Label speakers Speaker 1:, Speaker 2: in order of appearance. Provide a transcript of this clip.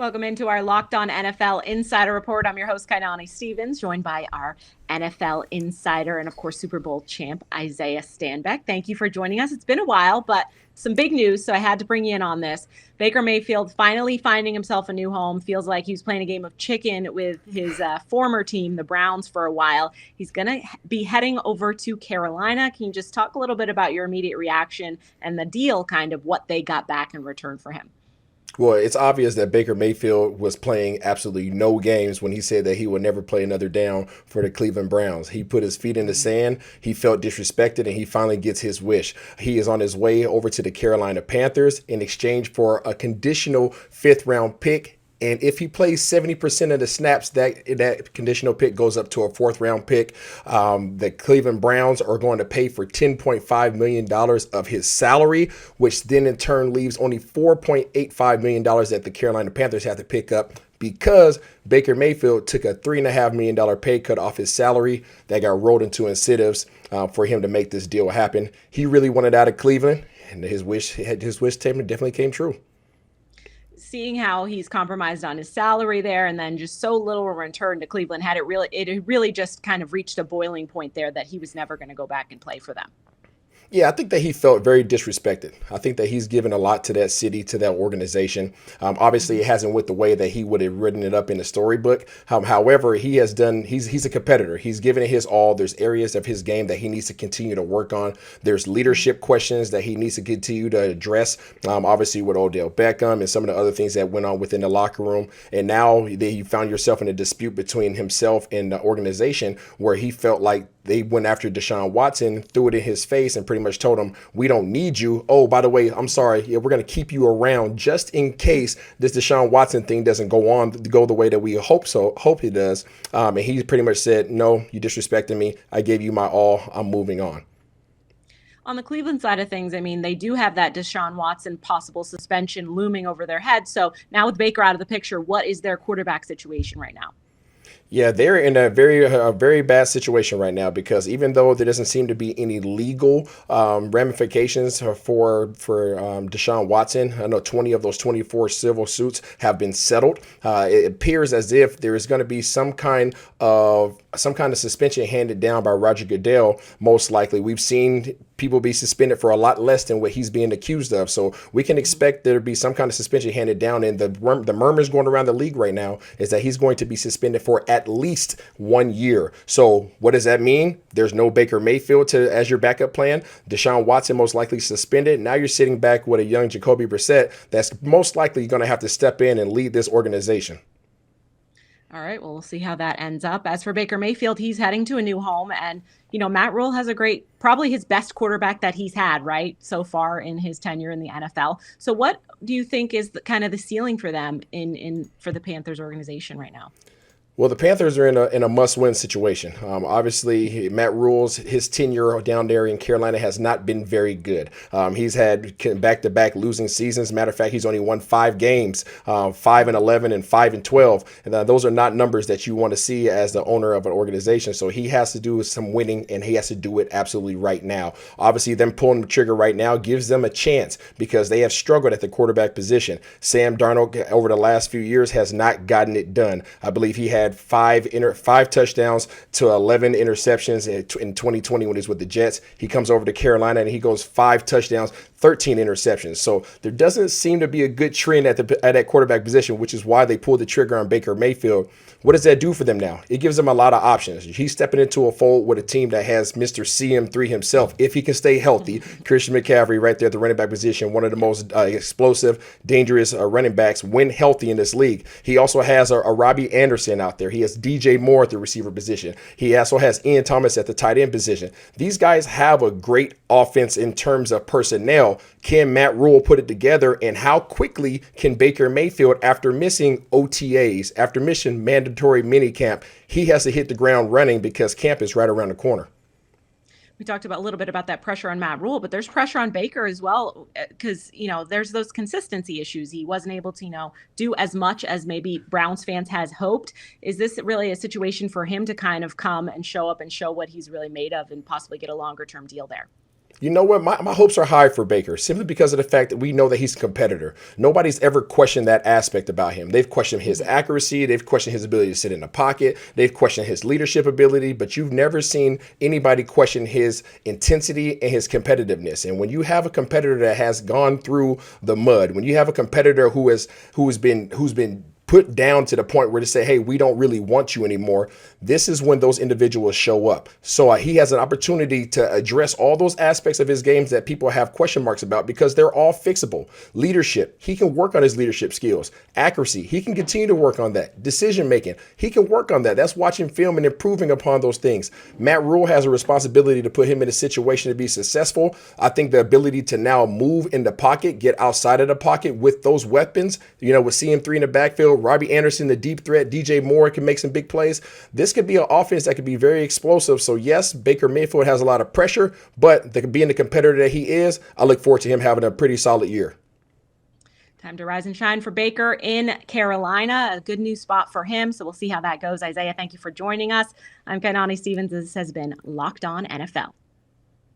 Speaker 1: Welcome into our Locked On NFL Insider Report. I'm your host, Kainani Stevens, joined by our NFL insider and, of course, Super Bowl champ, Isaiah Stanback. Thank you for joining us. It's been a while, but some big news, so I had to bring you in on this. Baker Mayfield finally finding himself a new home. Feels like he was playing a game of chicken with his former team, the Browns, for a while. He's going to be heading over to Carolina. Can you just talk a little bit about your immediate reaction and the deal, kind of what they got back in return for him?
Speaker 2: Well, it's obvious that Baker Mayfield was playing absolutely no games when he said that he would never play another down for the Cleveland Browns. He put his feet in the sand. He felt disrespected, and he finally gets his wish. He is on his way over to the Carolina Panthers in exchange for a conditional fifth-round pick. And if he plays 70% of the snaps, that conditional pick goes up to a fourth-round pick. The Cleveland Browns are going to pay for $10.5 million of his salary, which then in turn leaves only $4.85 million that the Carolina Panthers have to pick up because Baker Mayfield took a $3.5 million pay cut off his salary that got rolled into incentives for him to make this deal happen. He really wanted out of Cleveland, and his wish definitely came true.
Speaker 1: Seeing how he's compromised on his salary there and then just so little return to Cleveland, it really just kind of reached a boiling point there that he was never going to go back and play for them.
Speaker 2: Yeah, I think that he felt very disrespected. I think that he's given a lot to that city, to that organization. Obviously, it hasn't went the way that he would have written it up in the storybook. However, he's a competitor. He's given it his all. There's areas of his game that he needs to continue to work on. There's leadership questions that he needs to continue to address, obviously with Odell Beckham and some of the other things that went on within the locker room. And now you found yourself in a dispute between himself and the organization where he felt like they went after Deshaun Watson, threw it in his face, and pretty much told him, we don't need you. Oh, by the way, I'm sorry. Yeah, we're going to keep you around just in case this Deshaun Watson thing doesn't go the way that we hope it does. And he pretty much said, no, you disrespected me. I gave you my all. I'm moving on.
Speaker 1: On the Cleveland side of things, I mean, they do have that Deshaun Watson possible suspension looming over their head. So now with Baker out of the picture, what is their quarterback situation right now?
Speaker 2: Yeah, they're in a very bad situation right now because even though there doesn't seem to be any legal ramifications for Deshaun Watson, I know 20 of those 24 civil suits have been settled. It appears as if there is going to be some kind of suspension handed down by Roger Goodell. Most likely, we've seen people be suspended for a lot less than what he's being accused of. So we can expect there to be some kind of suspension handed down. And the murmurs going around the league right now is that he's going to be suspended for at least 1 year. So what does that mean? There's no Baker Mayfield as your backup plan. Deshaun Watson most likely suspended. Now you're sitting back with a young Jacoby Brissett that's most likely going to have to step in and lead this organization.
Speaker 1: All right, well, we'll see how that ends up. As for Baker Mayfield, he's heading to a new home. And, Matt Rule has probably his best quarterback that he's had, right, so far in his tenure in the NFL. So what do you think is kind of the ceiling for them for the Panthers organization right now?
Speaker 2: Well, the Panthers are in a must-win situation. Obviously, Matt Rule's his tenure down there in Carolina has not been very good. He's had back-to-back losing seasons. Matter of fact, he's only won 5 games, 5-11 and 5-12, and those are not numbers that you want to see as the owner of an organization. So he has to do some winning, and he has to do it absolutely right now. Obviously, them pulling the trigger right now gives them a chance because they have struggled at the quarterback position. Sam Darnold over the last few years has not gotten it done. I believe he had 5 touchdowns to 11 interceptions in 2020 when he was with the Jets. He comes over to Carolina and he goes 5 touchdowns, 13 interceptions. So there doesn't seem to be a good trend at that quarterback position, which is why they pulled the trigger on Baker Mayfield. What does that do for them now? It gives them a lot of options. He's stepping into a fold with a team that has Mr. CM3 himself, if he can stay healthy. Christian McCaffrey right there at the running back position, one of the most explosive, dangerous running backs when healthy in this league. He also has a Robbie Anderson out there. He has DJ Moore at the receiver position. He also has Ian Thomas at the tight end position. These guys have a great offense in terms of personnel. Can Matt Rule put it together? And how quickly can Baker Mayfield, after missing OTAs, after missing mandatory minicamp, he has to hit the ground running because camp is right around the corner?
Speaker 1: We talked about a little bit about that pressure on Matt Rule, but there's pressure on Baker as well because, there's those consistency issues. He wasn't able to, do as much as maybe Browns fans has hoped. Is this really a situation for him to kind of come and show up and show what he's really made of and possibly get a longer term deal there?
Speaker 2: You know what? My hopes are high for Baker simply because of the fact that we know that he's a competitor. Nobody's ever questioned that aspect about him. They've questioned his accuracy. They've questioned his ability to sit in the pocket. They've questioned his leadership ability, but you've never seen anybody question his intensity and his competitiveness. And when you have a competitor that has gone through the mud, when you have a competitor who's been put down to the point where to say, hey, we don't really want you anymore. This is when those individuals show up. So he has an opportunity to address all those aspects of his games that people have question marks about because they're all fixable. Leadership, he can work on his leadership skills. Accuracy, he can continue to work on that. Decision making, he can work on that. That's watching film and improving upon those things. Matt Rule has a responsibility to put him in a situation to be successful. I think the ability to now move in the pocket, get outside of the pocket with those weapons, with CM3 in the backfield, Robbie Anderson, the deep threat, DJ Moore can make some big plays. This could be an offense that could be very explosive. So yes, Baker Mayfield has a lot of pressure, but being the competitor that he is, I look forward to him having a pretty solid year.
Speaker 1: Time to rise and shine for Baker in Carolina. A good new spot for him. So we'll see how that goes. Isaiah, thank you for joining us. I'm Kainani Stevens. This has been Locked On NFL.